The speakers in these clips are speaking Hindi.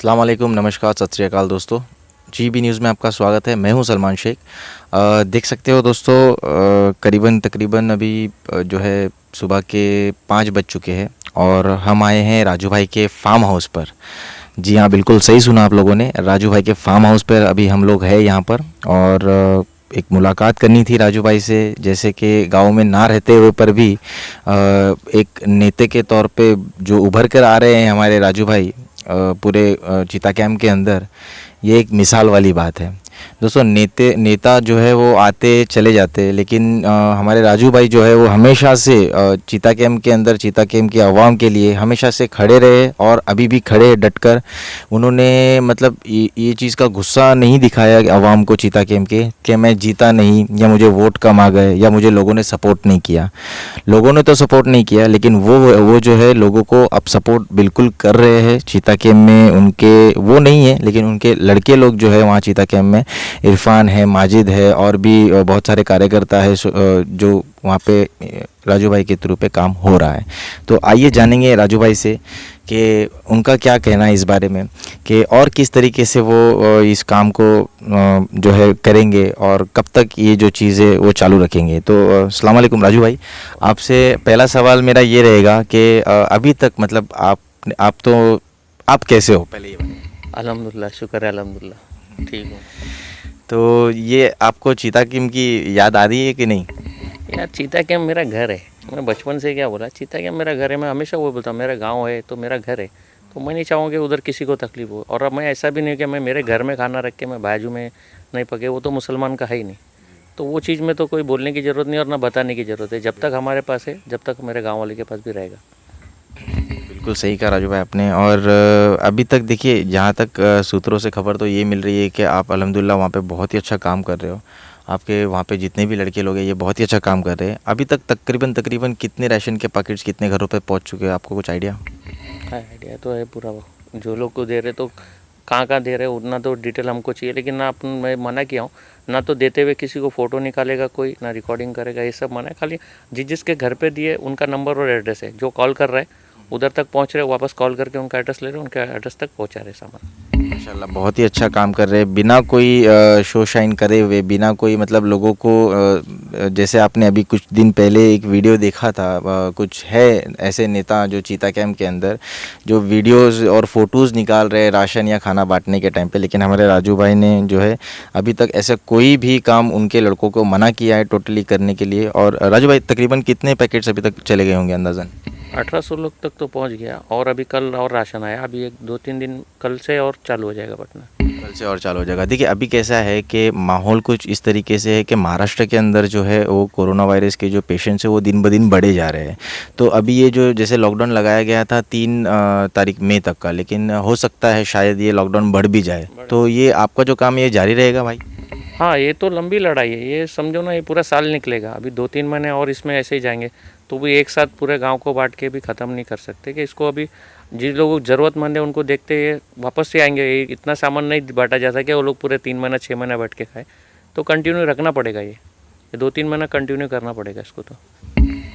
अस्सलाम वालेकुम, नमस्कार, सत श्री अकाल दोस्तों। जीबी न्यूज़ में आपका स्वागत है। मैं हूं सलमान शेख। देख सकते हो दोस्तों, करीबन तकरीबन अभी जो है सुबह के 5 बज चुके हैं और हम आए हैं राजू भाई के फार्म हाउस पर। जी हाँ, बिल्कुल सही सुना आप लोगों ने, राजू भाई के फार्म हाउस पर अभी हम लोग हैं यहाँ पर। और एक मुलाकात करनी थी राजू भाई से, जैसे कि गांव में ना रहते हुए पर भी एक नेता के तौर पे जो उभर कर आ रहे हैं हमारे राजू भाई पूरे चीता कैंप के अंदर। ये एक मिसाल वाली बात है दोस्तों। नेता जो है वो आते चले जाते, लेकिन हमारे राजू भाई जो है वो हमेशा से चीता कैंप के अंदर, चीता कैंप की आवाम के लिए हमेशा से खड़े रहे और अभी भी खड़े डटकर। उन्होंने मतलब ये चीज़ का गुस्सा नहीं दिखाया आवाम को चीता कैंप के, कि मैं जीता नहीं या मुझे वोट कम आ गए या मुझे लोगों ने सपोर्ट नहीं किया। लोगों ने तो सपोर्ट नहीं किया, लेकिन वो जो है लोगों को अब सपोर्ट बिल्कुल कर रहे हैं। चीता कैंप में उनके वो नहीं है, लेकिन उनके लड़के लोग जो है वहाँ चीता कैंप में, इरफान है, माजिद है और भी बहुत सारे कार्यकर्ता है जो वहाँ पे राजू भाई के थ्रू पे काम हो रहा है। तो आइए जानेंगे राजू भाई से कि उनका क्या कहना है इस बारे में, कि और किस तरीके से वो इस काम को जो है करेंगे और कब तक ये जो चीज़ें वो चालू रखेंगे। तो अस्सलाम वालेकुम राजू भाई, आपसे पहला सवाल मेरा ये रहेगा कि अभी तक मतलब आप कैसे हो, पहले ये बताइए। अल्हम्दुलिल्लाह, शुक्र है, अल्हम्दुलिल्लाह ठीक हूँ। तो ये आपको चीता कैंप की याद आ रही है कि नहीं? यार चीता कैंप मेरा घर है। मैं बचपन से क्या बोला, चीता कैंप मेरा घर है। मैं हमेशा वो बोलता हूँ मेरा गांव है तो मेरा घर है, तो मैं नहीं चाहूँगा कि उधर किसी को तकलीफ हो। और अब मैं ऐसा भी नहीं कि मैं मेरे घर में खाना रख के मैं बाजू में नहीं पके, वो तो मुसलमान का है ही नहीं। तो वो चीज़ में तो कोई बोलने की ज़रूरत नहीं और ना बताने की ज़रूरत है। जब तक हमारे पास है, जब तक मेरे गाँव वाले के पास भी रहेगा। बिल्कुल सही कहा राजू भाई आपने। और अभी तक देखिए, जहाँ तक सूत्रों से खबर तो ये मिल रही है कि आप अल्हम्दुलिल्लाह वहाँ पे बहुत ही अच्छा काम कर रहे हो। आपके वहाँ पे जितने भी लड़के लोग हैं ये बहुत ही अच्छा काम कर रहे हैं। अभी तक तकरीबन कितने राशन के पैकेट्स कितने घरों पे पहुँच चुके हैं, आपको कुछ आइडिया? हाँ, आइडिया तो है पूरा। जो लोग को दे रहे तो कहाँ कहाँ दे रहे उतना तो डिटेल हमको चाहिए, लेकिन ना अपन मैं मना किया हूँ ना, तो देते हुए किसी को फ़ोटो निकालेगा कोई, ना रिकॉर्डिंग करेगा, ये सब मना है। खाली जिसके घर पे दिए उनका नंबर और एड्रेस है, जो कॉल कर रहा है उधर तक पहुँच रहे, वापस कॉल करके उनका एड्रेस ले रहे, उनके एड्रेस तक पहुँचा रहे सामान। माशाल्लाह बहुत ही अच्छा काम कर रहे हैं, बिना कोई शो शाइन करे हुए, बिना कोई मतलब लोगों को जैसे आपने अभी कुछ दिन पहले एक वीडियो देखा था, कुछ है ऐसे नेता जो चीता कैंप के अंदर जो वीडियोस और फोटोज़ निकाल रहे हैं राशन या खाना बांटने के टाइम पे, लेकिन हमारे राजू भाई ने जो है अभी तक ऐसा कोई भी काम उनके लड़कों को मना किया है टोटली करने के लिए। और राजू भाई तकरीबन कितने पैकेट्स अभी तक चले गए होंगे अंदाज़न? 1800 लोग तक तो पहुँच गया, और अभी कल और राशन आया। अभी 1-2-3 दिन कल से और चालू हो जाएगा बटना। कल से और चालू हो जाएगा। देखिए अभी कैसा है कि माहौल कुछ इस तरीके से है कि महाराष्ट्र के अंदर जो है वो कोरोना वायरस के जो पेशेंट्स हैं वो दिन ब दिन बढ़े जा रहे हैं। तो अभी ये जो जैसे लॉकडाउन लगाया गया था 3 तारीख मई तक का, लेकिन हो सकता है शायद ये लॉकडाउन बढ़ भी जाए। तो ये आपका जो काम है ये जारी रहेगा भाई? हाँ, ये तो लंबी लड़ाई है। ये समझो ना, ये पूरा साल निकलेगा। अभी 2-3 महीने और इसमें ऐसे ही जाएंगे, तो भी एक साथ पूरे गांव को बांट के भी ख़त्म नहीं कर सकते। कि इसको अभी जिन लोगों को ज़रूरतमंद है उनको देखते ये वापस से आएंगे। ये इतना सामान नहीं बांटा जा सके वो लोग पूरे 3 महीना 6 महीना बैठ के खाए। तो कंटिन्यू रखना पड़ेगा, ये 2-3 महीना कंटिन्यू करना पड़ेगा इसको तो।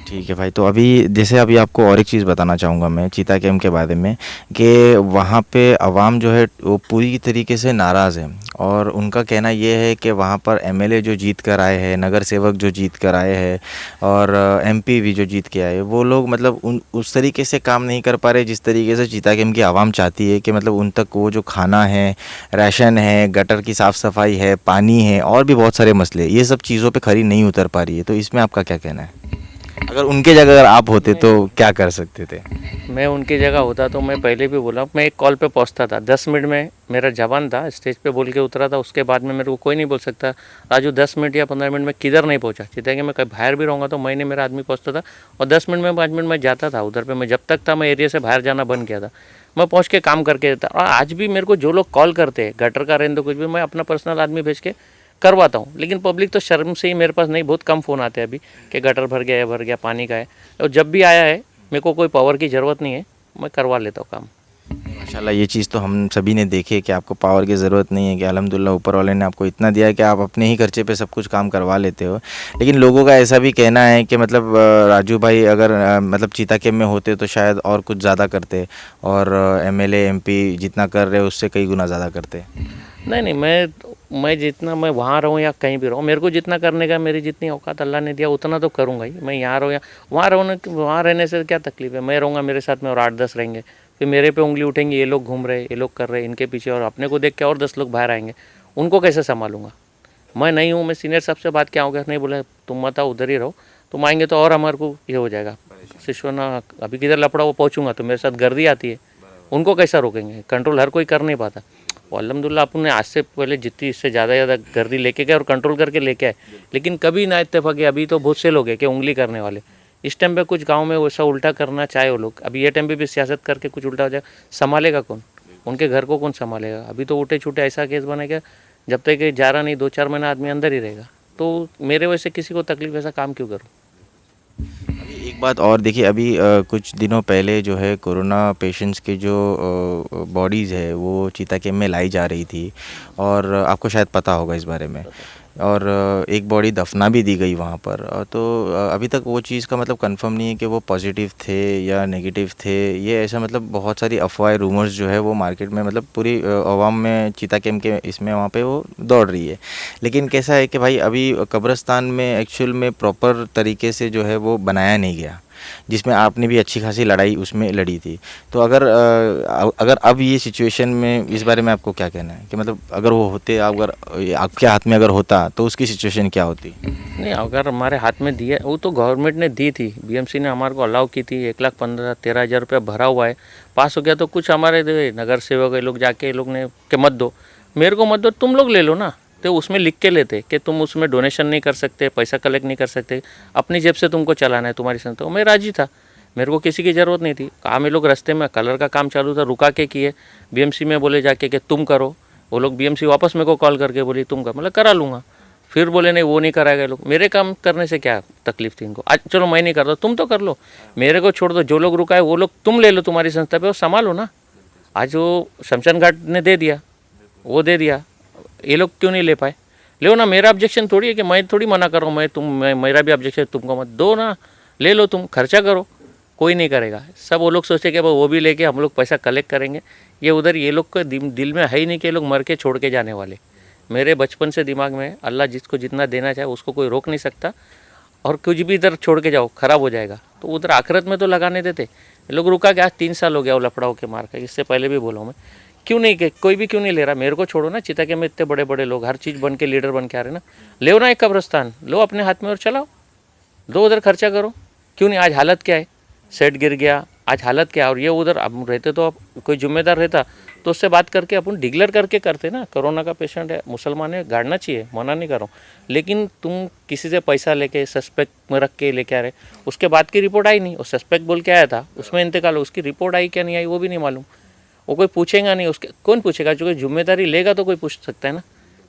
ठीक है भाई। तो अभी जैसे अभी आपको और एक चीज़ बताना चाहूँगा मैं चीता कैंप के बारे में, कि वहाँ पे आवाम जो है वो पूरी तरीके से नाराज़ है। और उनका कहना ये है कि वहाँ पर एमएलए जो जीत कर आए हैं, नगर सेवक जो जीत कर आए हैं और एमपी भी जो जीत के आए, वो लोग मतलब उस तरीके से काम नहीं कर पा रहे जिस तरीके से चीता कैंप की आवाम चाहती है। कि मतलब उन तक वो जो खाना है, राशन है, गटर की साफ़ सफाई है, पानी है और भी बहुत सारे मसले, ये सब चीज़ों पर खरी नहीं उतर पा रही है। तो इसमें आपका क्या कहना है? अगर उनके जगह अगर आप होते तो क्या कर सकते थे? मैं उनकी जगह होता तो मैं पहले भी बोला, मैं एक कॉल पे पहुंचता था। 10 मिनट में मेरा जवान था, स्टेज पे बोल के उतरा था। उसके बाद में मेरे को कोई नहीं बोल सकता राजू 10 मिनट या 15 मिनट में किधर नहीं पहुंचा। चिता कि मैं कहीं बाहर भी रहूँगा तो महीने मेरा आदमी पहुंचता था, और 10 मिनट में 5 मिनट में जाता था उधर पे। मैं जब तक था मैं एरिया से बाहर जाना बंद किया था, मैं पहुँच के काम करके देता। और आज भी मेरे को जो लोग कॉल करते हैं, गटर का रहने दो कुछ भी, मैं अपना पर्सनल आदमी भेज के करवाता हूँ। लेकिन पब्लिक तो शर्म से ही, मेरे पास नहीं, बहुत कम फ़ोन आते हैं अभी कि गटर भर गया है, भर गया, पानी का है। और जब भी आया है मेरे को कोई पावर की ज़रूरत नहीं है, मैं करवा लेता हूँ काम। माशाल्लाह ये चीज़ तो हम सभी ने देखी है कि आपको पावर की ज़रूरत नहीं है, कि अल्हम्दुलिल्लाह ऊपर वाले ने आपको इतना दिया है कि आप अपने ही खर्चे पे सब कुछ काम करवा लेते हो। लेकिन लोगों का ऐसा भी कहना है कि मतलब राजू भाई अगर मतलब चीता कैंप में होते तो शायद और कुछ ज़्यादा करते, और एमएलए एमपी जितना कर रहे उससे कई गुना ज़्यादा करते। नहीं नहीं, मैं जितना मैं वहाँ रहूँ या कहीं भी रहूँ, मेरे को जितना करने का, मेरी जितनी औकात अल्लाह ने दिया उतना तो करूँगा ही। मैं यहाँ रहूँ या वहाँ रहने से क्या तकलीफ़ है? मैं रहूँगा, मेरे साथ में और 8-10 रहेंगे, फिर मेरे पे उंगली उठेंगी, ये लोग घूम रहे, ये लोग कर रहे, इनके पीछे, और अपने को देख के और 10 लोग बाहर आएंगे, उनको कैसे संभालूंगा? मैं नहीं हूँ, मैं सीनियर साहब से बात क्या होगा, नहीं बोले तुम मत आओ, उधर ही रहो, तुम आएंगे तो और हमारे को ये हो जाएगा सिशोना, अभी किधर लपड़ा वो पहुँचूंगा तो मेरे साथ गर्दी आती है, उनको कैसा रोकेंगे? कंट्रोल हर कोई कर नहीं पाता। और अल्हम्दुलिल्लाह अपने आज से पहले जितनी इससे ज़्यादा गर्दी लेके गए और कंट्रोल करके लेके आए, लेकिन कभी ना इत्तेफाक, अभी तो बहुत से लोग हैं कि उंगली करने वाले। इस टाइम पे कुछ गांव में वैसा उल्टा करना चाहे वो लोग, अभी ये टाइम पे भी सियासत करके कुछ उल्टा हो जाए, संभालेगा कौन? उनके घर को कौन संभालेगा? अभी तो उठे छूटे ऐसा केस बनेगा, जब तक कि जा रहा नहीं 2-4 महीना आदमी अंदर ही रहेगा। तो मेरे वजह से किसी को तकलीफ, ऐसा काम क्यों करूँ? अभी एक बात और देखिए, अभी कुछ दिनों पहले जो है कोरोना पेशेंट्स के जो बॉडीज़ है वो चीता कैंप में लाई जा रही थी, और आपको शायद पता होगा इस बारे में, और एक बॉडी दफना भी दी गई वहाँ पर। तो अभी तक वो चीज़ का मतलब कंफर्म नहीं है कि वो पॉजिटिव थे या नेगेटिव थे, ये ऐसा मतलब बहुत सारी अफवाहें रूमर्स जो है वो मार्केट में मतलब पूरी आवाम में चीता कैंप के इसमें वहाँ पे वो दौड़ रही है। लेकिन कैसा है कि भाई अभी कब्रिस्तान में एक्चुअल में प्रॉपर तरीके से जो है वो बनाया नहीं गया, जिसमें आपने भी अच्छी खासी लड़ाई उसमें लड़ी थी। तो अगर अब ये सिचुएशन में इस बारे में आपको क्या कहना है कि मतलब अगर वो होते, अगर आपके हाथ में अगर होता तो उसकी सिचुएशन क्या होती? नहीं, अगर हमारे हाथ में दिया, वो तो गवर्नमेंट ने दी थी, बीएमसी ने हमारे को अलाउ की थी, 1,15,13,000 रुपया भरा हुआ है, पास हो गया तो कुछ हमारे नगर सेवक ये लोग जाके ये लोग ने कि मत दो, मेरे को मत दो, तुम लोग ले लो ना। तो उसमें लिख के लेते कि तुम उसमें डोनेशन नहीं कर सकते, पैसा कलेक्ट नहीं कर सकते, अपनी जेब से तुमको चलाना है तुम्हारी संस्था। तो मैं राजी था, मेरे को किसी की ज़रूरत नहीं थी। काम ये लोग रास्ते में कलर का काम चालू था, रुका के किए, बीएमसी में बोले जाके कि तुम करो, वो लोग बीएमसी वापस मेरे को कॉल करके बोली तुम कर, मतलब करा लूँगा। फिर बोले नहीं वो नहीं कराएगा लोग, मेरे काम करने से क्या तकलीफ थी इनको? आज चलो मैं नहीं करता, तुम तो कर लो, मेरे को छोड़ दो, जो लोग रुका है वो लोग तुम ले लो, तुम्हारी संस्था पे वो संभालो ना। आज वो शमशान घाट ने दे दिया, वो दे दिया, ये लोग क्यों नहीं ले पाए? लो ना, मेरा ऑब्जेक्शन थोड़ी है कि मैं थोड़ी मना कर रहा हूँ, मेरा भी ऑब्जेक्शन है, तुमको मत दो ना, ले लो, तुम खर्चा करो, कोई नहीं करेगा। सब वो लोग सोचते कि वो भी लेके हम लोग पैसा कलेक्ट करेंगे, ये उधर ये लोग के दिल में है ही नहीं कि ये लोग मर के छोड़ के जाने वाले। मेरे बचपन से दिमाग में अल्लाह जिसको जितना देना चाहे उसको कोई रोक नहीं सकता, और कुछ भी इधर छोड़ के जाओ ख़राब हो जाएगा, तो उधर आखिरत में तो लगाने देते। ये लोग रुका के आज 3 साल हो गया वो लफड़ाओं के मार का, इससे पहले भी बोला हूँ मैं, क्यों नहीं कि कोई भी क्यों नहीं ले रहा? मेरे को छोड़ो ना, चिता के में इतने बड़े बड़े लोग हर चीज़ बन के लीडर बन के आ रहे ना, ले ना एक कब्रस्तान, लो अपने हाथ में और चलाओ, दो उधर खर्चा करो, क्यों नहीं? आज हालत क्या है, सेट गिर गया, आज हालत क्या है? और ये उधर अब रहते तो अब कोई जिम्मेदार रहता तो उससे बात करके अपन डिक्लेयर करके करते ना, कोरोना का पेशेंट है, मुसलमान है, गाड़ना चाहिए, मना नहीं कर रहा हूँ, लेकिन तुम किसी से पैसा लेके सस्पेक्ट में रख के लेके आ रहे, उसके बाद की रिपोर्ट आई नहीं, वो सस्पेक्ट बोल के आया था, उसमें इंतकाल, उसकी रिपोर्ट आई क्या नहीं आई वो भी नहीं मालूम, वो कोई पूछेगा नहीं, उसके कौन पूछेगा? जो कोई जिम्मेदारी लेगा तो कोई पूछ सकता है ना,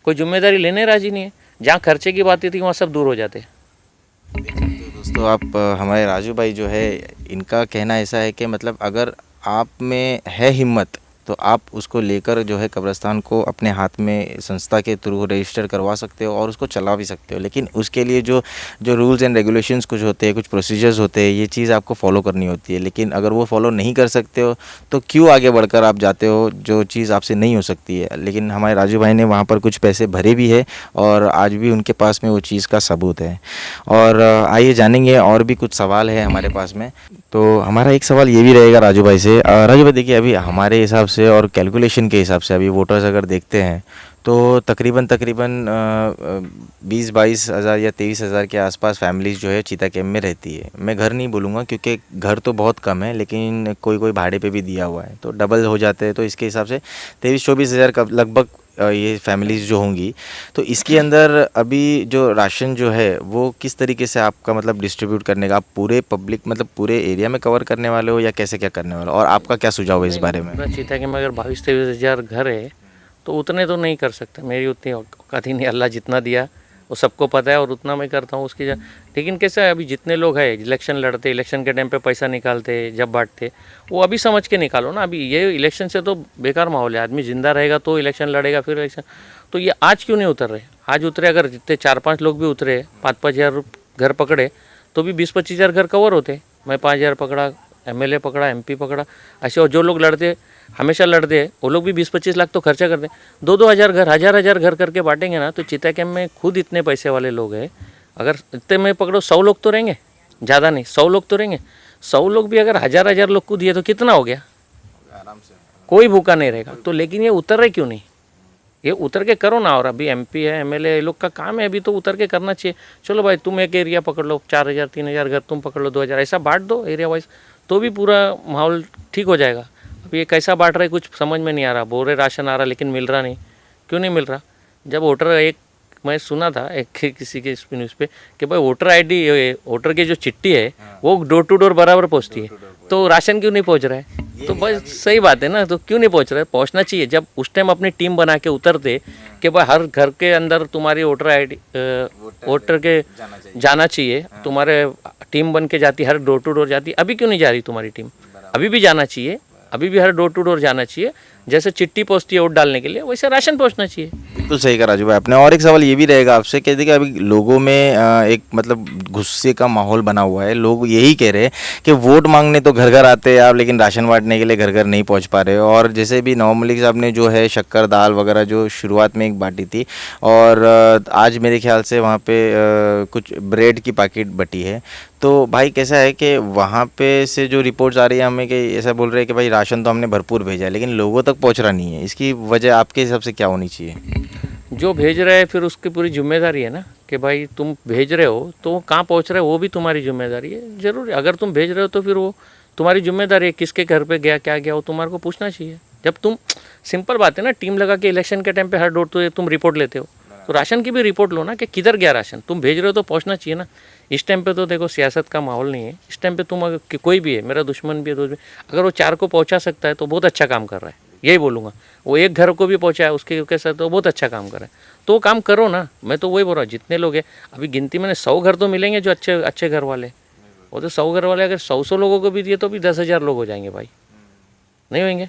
कोई जिम्मेदारी लेने राजी नहीं है। जहाँ खर्चे की बात थी वहाँ सब दूर हो जाते हैं। दोस्तों आप हमारे राजू भाई जो है इनका कहना ऐसा है कि मतलब अगर आप में है हिम्मत तो आप उसको लेकर जो है कब्रिस्तान को अपने हाथ में संस्था के थ्रू रजिस्टर करवा सकते हो और उसको चला भी सकते हो, लेकिन उसके लिए जो जो रूल्स एंड रेगुलेशंस कुछ होते हैं, कुछ प्रोसीजर्स होते हैं, ये चीज़ आपको फॉलो करनी होती है। लेकिन अगर वो फॉलो नहीं कर सकते हो तो क्यों आगे बढ़कर आप जाते हो जो चीज़ आपसे नहीं हो सकती है। लेकिन हमारे राजू भाई ने वहाँ पर कुछ पैसे भरे भी है और आज भी उनके पास में वो चीज़ का सबूत है। और आइए जानेंगे, और भी कुछ सवाल है हमारे पास में। तो हमारा एक सवाल ये भी रहेगा राजू भाई से। राजू भाई देखिए, अभी हमारे हिसाब से और कैलकुलेशन के हिसाब से अभी वोटर्स अगर देखते हैं तो तकरीबन 20-22 हज़ार या 23 हज़ार के आसपास फैमिलीज़ जो है चीता कैंप में रहती है। मैं घर नहीं बोलूँगा क्योंकि घर तो बहुत कम है, लेकिन कोई कोई भाड़े पे भी दिया हुआ है तो डबल हो जाते हैं। तो इसके हिसाब से 23-24 हज़ार का लगभग ये फैमिलीज़ जो होंगी। तो इसके अंदर अभी जो राशन जो है वो किस तरीके से आपका मतलब डिस्ट्रीब्यूट करने का, आप पूरे पब्लिक मतलब पूरे एरिया में कवर करने वाले हो या कैसे क्या करने वाले हो, और आपका क्या सुझाव है इस बारे में? चीता के में अगर 22-23 हज़ार घर है तो उतने तो नहीं कर सकते, मेरी उतनी औकात ही नहीं, अल्लाह जितना दिया वो सबको पता है और उतना मैं करता हूँ उसकी लेकिन कैसा है, अभी जितने लोग हैं इलेक्शन लड़ते, इलेक्शन के टाइम पे पैसा निकालते जब बांटते, वो अभी समझ के निकालो ना। अभी ये इलेक्शन से तो बेकार माहौल है, आदमी जिंदा रहेगा तो इलेक्शन लड़ेगा, फिर इलेक्शन। तो ये आज क्यों नहीं उतर रहे? आज उतरे, अगर जितने 4-5 लोग भी उतरे, 5-5 हज़ार घर पकड़े तो भी 20-25 हज़ार घर कवर होते। मैं 5 हज़ार पकड़ा, एमएलए पकड़ा, एमपी पकड़ा, ऐसे। और जो लोग लड़ते, हमेशा लड़ते हैं, वो लोग भी 20-25 लाख तो खर्चा करते हैं। 2-2 हज़ार घर, हज़ार घर करके बांटेंगे ना, तो चिता कैंप में खुद इतने पैसे वाले लोग हैं। अगर इतने में पकड़ो 100 लोग तो रहेंगे, ज़्यादा नहीं, 100 लोग तो रहेंगे। 100 लोग भी अगर हज़ार लोग को दिए तो कितना हो गया? आराम से। कोई भूखा नहीं रहेगा। तो लेकिन ये उतर रहे क्यों नहीं? ये उतर के करो ना। और अभी एमपी है, एमएलए, ये लोग का काम है, अभी तो उतर के करना चाहिए। चलो भाई, तुम एक एरिया पकड़ लो, 4,000 3,000 घर तुम पकड़ लो, 2,000 ऐसा बांट दो एरिया वाइज, तो भी पूरा माहौल ठीक हो जाएगा। अब ये कैसा बांट रहे कुछ समझ में नहीं आ रहा। बोल रहे राशन आ रहा, लेकिन मिल रहा नहीं। क्यों नहीं मिल रहा? जब वोटर, एक मैं सुना था एक किसी के न्यूज़ पे कि भाई वोटर आईडी, वोटर की जो चिट्ठी है वो डोर टू डोर बराबर पहुंचती है, तो राशन क्यों नहीं पहुंच रहा है? तो बस सही बात है ना, तो क्यों नहीं पहुंच रहा है? पहुंचना चाहिए। जब उस टाइम अपनी टीम बना के उतरते कि भाई हर घर के अंदर तुम्हारी वोटर आईडी, वोटर के जाना चाहिए, तुम्हारे टीम बन के जाती, हर डोर टू डोर जाती। अभी क्यों नहीं जा रही तुम्हारी टीम? अभी भी जाना चाहिए, अभी भी हर डोर टू डोर जाना चाहिए। जैसे चिट्ठी पहुंचती है वोट डालने के लिए, वैसे राशन पहुंचना चाहिए। बिल्कुल सही कहा राजू भाई आपने। और एक सवाल ये भी रहेगा आपसे कि देखिए अभी लोगों में एक मतलब गुस्से का माहौल बना हुआ है। लोग यही कह रहे हैं कि वोट मांगने तो घर घर आते हैं आप, लेकिन राशन बांटने के लिए घर घर नहीं पहुंच पा रहे हो। और जैसे भी नवाब मलिक साहब ने जो है शक्कर दाल वगैरह जो शुरुआत में एक बांटी थी, और आज मेरे ख्याल से वहाँ पे कुछ ब्रेड की पैकेट बटी है। तो भाई कैसा है कि वहाँ पे से जो रिपोर्ट्स आ रही है हमें कि ऐसा बोल रहे हैं कि भाई राशन तो हमने भरपूर भेजा है, लेकिन लोगों तक पहुँच रहा नहीं है। इसकी वजह आपके हिसाब से क्या होनी चाहिए? जो भेज रहे हैं फिर उसकी पूरी जिम्मेदारी है ना, कि भाई तुम भेज रहे हो तो वो कहाँ पहुँच रहा है वो भी तुम्हारी जिम्मेदारी है। जरूर अगर तुम भेज रहे हो तो फिर वो तुम्हारी जिम्मेदारी है, किसके घर पे गया, क्या गया, वो तुम्हारे को पूछना चाहिए। जब तुम, सिंपल बात है ना, टीम लगा के इलेक्शन के टाइम पे हर डोर तो तुम रिपोर्ट लेते हो, तो राशन की भी रिपोर्ट लो ना कि किधर गया राशन। तुम भेज रहे हो तो पहुँचना चाहिए ना। इस टाइम पे तो देखो सियासत का माहौल नहीं है। इस टाइम पे तुम अगर कोई भी है, मेरा दुश्मन भी है, दोस्त भी, अगर वो 4 को पहुँचा सकता है तो बहुत अच्छा काम कर रहा है, यही बोलूँगा। वो एक घर को भी पहुँचाया उसके साथ, तो बहुत अच्छा काम कर रहा है। तो वो काम करो ना। मैं तो वही बोल रहा हूँ, जितने लोग हैं अभी गिनती मैंने 100 घर तो मिलेंगे जो अच्छे अच्छे घर वाले। वो तो 100 घर वाले अगर 100 लोगों को भी दिए तो भी 10,000 लोग हो जाएंगे भाई, नहीं होंगे?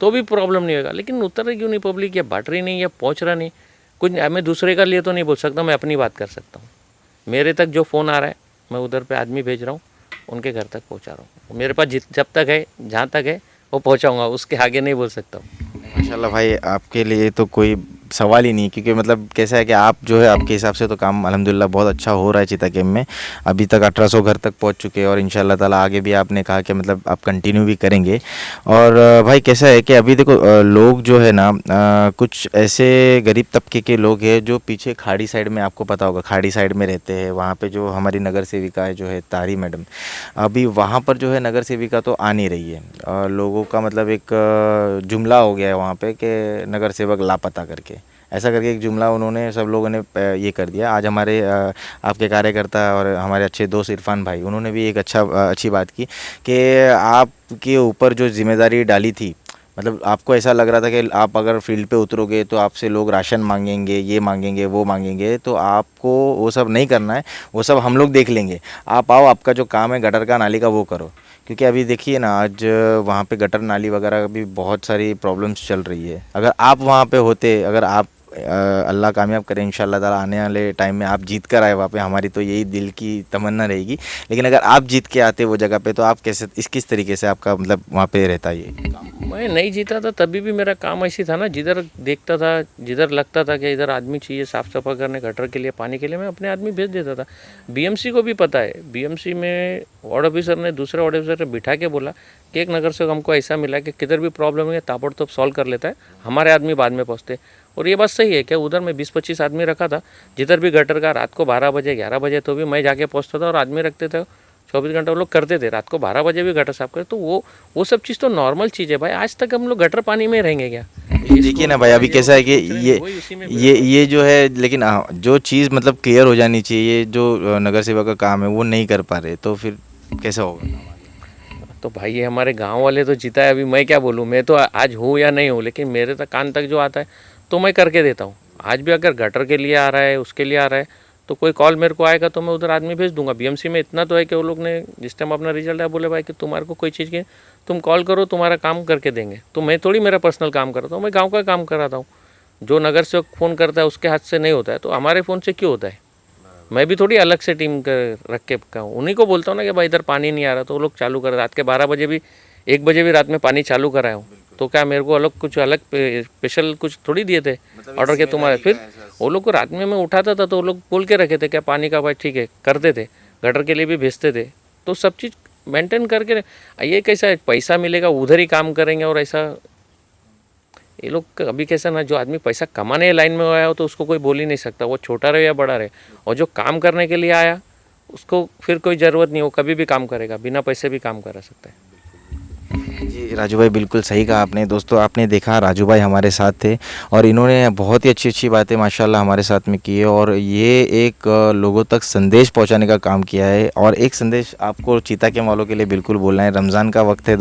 तो भी प्रॉब्लम नहीं होगा। लेकिन उतर रही क्यों नहीं पब्लिक, या बांट रही नहीं, या पहुँच रहा नहीं कुछ। मैं दूसरे का लिए तो नहीं बोल सकता, मैं अपनी बात कर सकता हूँ। मेरे तक जो फ़ोन आ रहा है, मैं उधर पे आदमी भेज रहा हूँ, उनके घर तक पहुँचा रहा हूँ। मेरे पास जब तक है, जहाँ तक है वो पहुँचाऊँगा, उसके आगे नहीं बोल सकता हूँ। माशाल्लाह भाई, आपके लिए तो कोई सवाल ही नहीं, क्योंकि मतलब कैसा है कि आप जो है आपके हिसाब से तो काम अल्हम्दुलिल्लाह बहुत अच्छा हो रहा है चिता कैंप में। अभी तक 1800 घर तक पहुंच चुके हैं और इंशाल्लाह ताला आगे भी आपने कहा कि मतलब आप कंटिन्यू भी करेंगे। और भाई कैसा है कि अभी देखो लोग जो है ना कुछ ऐसे गरीब तबके के लोग हैं जो पीछे खाड़ी साइड में, आपको पता होगा खाड़ी साइड में रहते हैं। वहाँ पे जो हमारी नगर सेविका है जो है तारी मैडम, अभी वहाँ पर जो है नगर सेविका तो आ नहीं रही है। लोगों का मतलब एक जुमला हो गया है वहाँ पे कि नगर सेवक लापता करके, ऐसा करके एक जुमला उन्होंने, सब लोगों ने ये कर दिया। आज हमारे आपके कार्यकर्ता और हमारे अच्छे दोस्त इरफान भाई, उन्होंने भी एक अच्छी बात की कि आपके ऊपर जो जिम्मेदारी डाली थी, मतलब आपको ऐसा लग रहा था कि आप अगर फील्ड पे उतरोगे तो आपसे लोग राशन मांगेंगे, ये मांगेंगे, वो मांगेंगे, तो आपको वो सब नहीं करना है, वो सब हम लोग देख लेंगे। आप आओ, आपका जो काम है गटर का, नाली का, वो करो। क्योंकि अभी देखिए ना, आज वहाँ पे गटर नाली वगैरह भी बहुत सारी प्रॉब्लम्स चल रही है। अगर आप वहाँ पे होते, अगर आप अल्लाह कामयाब करें इंशाल्लाह ताला, आने वाले टाइम में आप जीत कर आए वहाँ पे, हमारी तो यही दिल की तमन्ना रहेगी। लेकिन अगर आप जीत के आते वो जगह पे, तो आप कैसे, किस तरीके से आपका मतलब वहाँ पे रहता ये? मैं नहीं जीता था तभी भी मेरा काम ऐसी था ना, जिधर देखता था, जिधर लगता था कि इधर आदमी चाहिए साफ़ सफाई करने, गटर के लिए, पानी के लिए, मैं अपने आदमी भेज देता था। बीएमसी को भी पता है, बीएमसी में वार्ड ऑफिसर ने दूसरे वार्ड ऑफिसर ने बिठा के बोला कि एक नगर से हमको ऐसा मिला कि किधर भी प्रॉब्लम है ताबड़तोड़ सॉल्व कर लेता है, हमारे आदमी बाद में पहुँचते। और ये बात सही है कि उधर मैं 20-25 आदमी रखा था, जिधर भी गटर का रात को 12 बजे 11 बजे तो भी मैं जाके पहुँचता था और आदमी रखते थे। 24 घंटे वो लोग करते थे, रात को 12 बजे भी गटर साफ करे। तो वो सब चीज़ तो नॉर्मल चीज़ है भाई। आज तक हम लोग गटर पानी में रहेंगे क्या? देखिए ना भाई, अभी कैसा है कि ये जो है, लेकिन जो चीज़ मतलब क्लियर हो जानी चाहिए, ये जो नगर सेवक का काम है वो नहीं कर पा रहे, तो फिर कैसा होगा? तो भाई ये हमारे गांव वाले तो जीता है। अभी मैं क्या बोलूँ, मैं तो आज हूँ या नहीं हूँ, लेकिन मेरे तक कान तक जो आता है तो मैं करके देता हूँ। आज भी अगर गटर के लिए आ रहा है, उसके लिए आ रहा है, तो कोई कॉल मेरे को आएगा तो मैं उधर आदमी भेज दूंगा। बीएमसी में इतना तो है कि वो लोग ने जिस टाइम अपना रिजल्ट आया बोले भाई कि तुम्हारे को कोई चीज़ की तुम कॉल करो, तुम्हारा काम करके देंगे। तो मैं थोड़ी मेरा पर्सनल काम करता हूँ, मैं गाँव का काम कराता हूँ। जो नगर सेवक फ़ोन करता है उसके हाथ से नहीं होता है, तो हमारे फ़ोन से क्यों होता है? मैं भी थोड़ी अलग से टीम कर रख के कहूँ, उन्हीं को बोलता हूँ ना कि भाई इधर पानी नहीं आ रहा, तो वो लोग चालू कर रात के 12 बजे भी 1 बजे भी रात में पानी चालू कराया हूँ। तो क्या मेरे को अलग स्पेशल कुछ थोड़ी दिए थे ऑर्डर के तुम्हारे? फिर वो लोग को रात में मैं उठाता था तो वो लोग बोल के रखे थे क्या पानी का भाई ठीक है करते थे, गटर के लिए भी भेजते थे। तो सब चीज़ मेंटेन करके ये कैसा है, पैसा मिलेगा उधर ही काम करेंगे और ऐसा ये लोग अभी कैसा ना, जो आदमी पैसा कमाने लाइन में आया हो तो उसको कोई बोल ही नहीं सकता, वो छोटा रहे या बड़ा रहे। और जो काम करने के लिए आया उसको फिर कोई ज़रूरत नहीं, वो कभी भी काम करेगा, बिना पैसे भी काम करा सकता है। जी राजू भाई, बिल्कुल सही कहा आपने। दोस्तों आपने देखा राजू भाई हमारे साथ थे और इन्होंने बहुत ही अच्छी अच्छी बातें माशाल्लाह हमारे साथ में की है और ये एक लोगों तक संदेश पहुंचाने का काम किया है। और एक संदेश आपको चीता के वालों के लिए बिल्कुल बोलना है। रमज़ान का वक्त है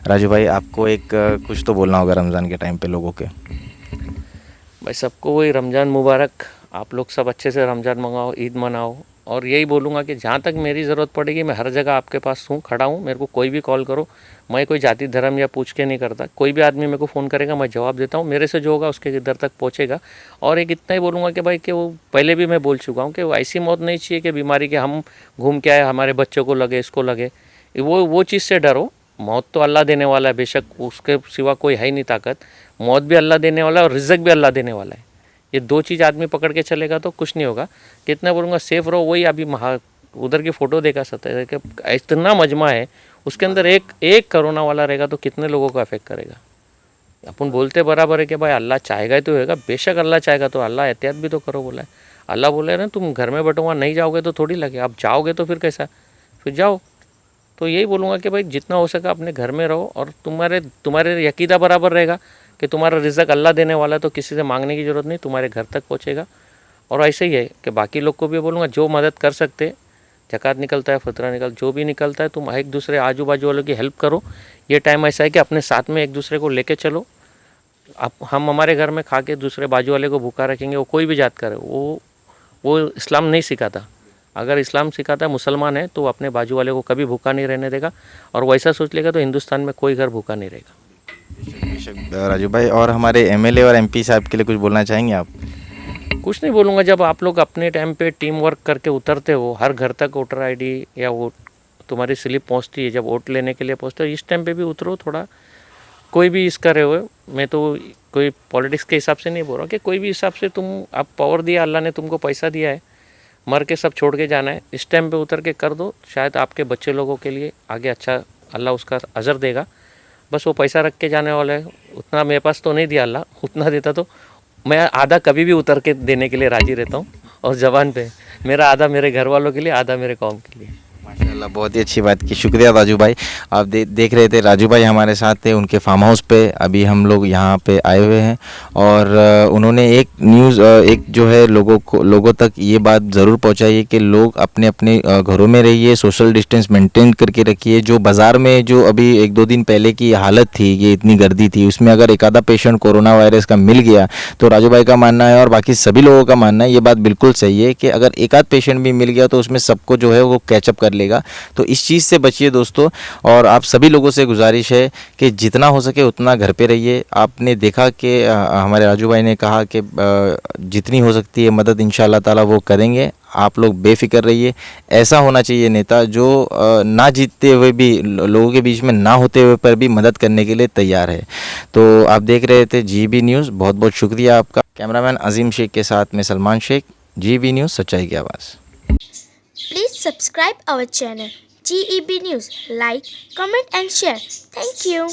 राजू भाई, आपको एक कुछ तो बोलना होगा रमज़ान के टाइम पे लोगों के। भाई सबको वही रमज़ान मुबारक, आप लोग सब अच्छे से रमज़ान मंगाओ, ईद मनाओ। और यही बोलूँगा कि जहाँ तक मेरी ज़रूरत पड़ेगी मैं हर जगह आपके पास हूँ, खड़ा हूँ। मेरे को कोई भी कॉल करो, मैं कोई जाति धर्म या पूछ के नहीं करता। कोई भी आदमी मेरे को फ़ोन करेगा मैं जवाब देता हूँ, मेरे से जो होगा उसके इधर तक पहुँचेगा। और एक इतना ही बोलूँगा कि भाई कि वो पहले भी मैं बोल चुका हूँ कि वो ऐसी मौत नहीं चाहिए कि बीमारी के हम घूम के आए, हमारे बच्चों को लगे, इसको लगे। वो चीज़ से डरो। मौत तो अल्लाह देने वाला है, बेशक उसके सिवा कोई है ही नहीं ताकत। मौत भी अल्लाह देने वाला है और रिज़्क भी अल्लाह देने वाला है। ये दो चीज़ आदमी पकड़ के चलेगा तो कुछ नहीं होगा। कितना बोलूँगा सेफ रहो। वही अभी उधर की फ़ोटो देखा सकते हैं कि इतना मजमा है, उसके अंदर एक कोरोना वाला रहेगा तो कितने लोगों को अफेक्ट करेगा। अपन बोलते बराबर है कि भाई अल्लाह चाहेगा तो होगा, बेशक अल्लाह चाहेगा तो अल्लाह एहतियात भी तो करो बोला है। अल्लाह बोले ना तुम घर में बैठो वहाँ नहीं जाओगे तो थोड़ी लगे, आप जाओगे तो फिर कैसा, फिर जाओ। तो यही बोलूँगा कि भाई जितना हो सका अपने घर में रहो और तुम्हारे यकीदा बराबर रहेगा कि तुम्हारा रिज़्क अल्लाह देने वाला है, तो किसी से मांगने की ज़रूरत नहीं, तुम्हारे घर तक पहुँचेगा। और ऐसे ही है कि बाकी लोग को भी बोलूँगा जो मदद कर सकते, ज़कात निकलता है, फ़ितरा जो भी निकलता है, तुम एक दूसरे आजू बाजू वालों की हेल्प करो। ये टाइम ऐसा है कि अपने साथ में एक दूसरे को लेके चलो। हम हमारे घर में खा के दूसरे बाजू वाले को भूखा रखेंगे, वो कोई भी जात करे, वो इस्लाम नहीं सिखाता। अगर इस्लाम सिखाता है मुसलमान है तो अपने बाजू वाले को कभी भूखा नहीं रहने देगा। और वैसा सोच लेगा तो हिंदुस्तान में कोई घर भूखा नहीं रहेगा। बेशक राजू भाई, और हमारे एमएलए और एमपी साहब के लिए कुछ बोलना चाहेंगे आप? कुछ नहीं बोलूँगा। जब आप लोग अपने टाइम पे टीम वर्क करके उतरते हो, हर घर तक वोटर आईडी या वो तुम्हारी स्लिप पहुँचती है, जब वोट लेने के लिए पहुँचते हो, इस टाइम पे भी उतरो थोड़ा। कोई भी इस करे हुए, मैं तो कोई पॉलिटिक्स के हिसाब से नहीं बोल रहा कि कोई भी हिसाब से तुम आप पावर दिया, अल्लाह ने तुमको पैसा दिया है, मर के सब छोड़ के जाना है, इस टाइम पे उतर के कर दो। शायद आपके बच्चे लोगों के लिए आगे अच्छा अल्लाह उसका अजर देगा। बस वो पैसा रख के जाने वाला है, उतना मेरे पास तो नहीं दिया अल्लाह, उतना देता तो मैं आधा कभी भी उतर के देने के लिए राज़ी रहता हूँ। और ज़बान पे मेरा आधा मेरे घर वालों के लिए, आधा मेरे कौम के लिए। माशाल्लाह, बहुत ही अच्छी बात की। शुक्रिया राजू भाई। आप देख रहे थे राजू भाई हमारे साथ थे उनके फार्म हाउस पे। अभी हम लोग यहाँ पे आए हुए हैं और उन्होंने एक न्यूज़ एक जो है लोगों तक ये बात ज़रूर पहुँचाई है कि लोग अपने अपने घरों में रहिए, सोशल डिस्टेंस मेंटेन करके रखिए। जो बाज़ार में जो अभी 1-2 दिन पहले की हालत थी, ये इतनी गर्दी थी, उसमें अगर एक आधा पेशेंट कोरोना वायरस का मिल गया तो राजू भाई का मानना है और बाकी सभी लोगों का मानना है, ये बात बिल्कुल सही है कि अगर एक आध पेशेंट भी मिल गया तो उसमें सबको जो है वो कैचअप कर लेगा। तो इस चीज़ से बचिए दोस्तों। और आप सभी लोगों से गुजारिश है कि जितना हो सके उतना घर पे रहिए। आपने देखा कि हमारे राजू भाई ने कहा कि जितनी हो सकती है मदद इंशाअल्लाह ताला वो करेंगे। आप लोग बेफिक्र रहिए। ऐसा होना चाहिए नेता जो ना जीतते हुए भी, लोगों के बीच में ना होते हुए पर भी मदद करने के लिए तैयार है। तो आप देख रहे थे जीबी न्यूज़। बहुत बहुत शुक्रिया आपका। कैमरामैन अजीम शेख के साथ में सलमान शेख, जीबी न्यूज़, सच्चाई की आवाज़। Please subscribe our channel GEB News. Like, comment and share. Thank you.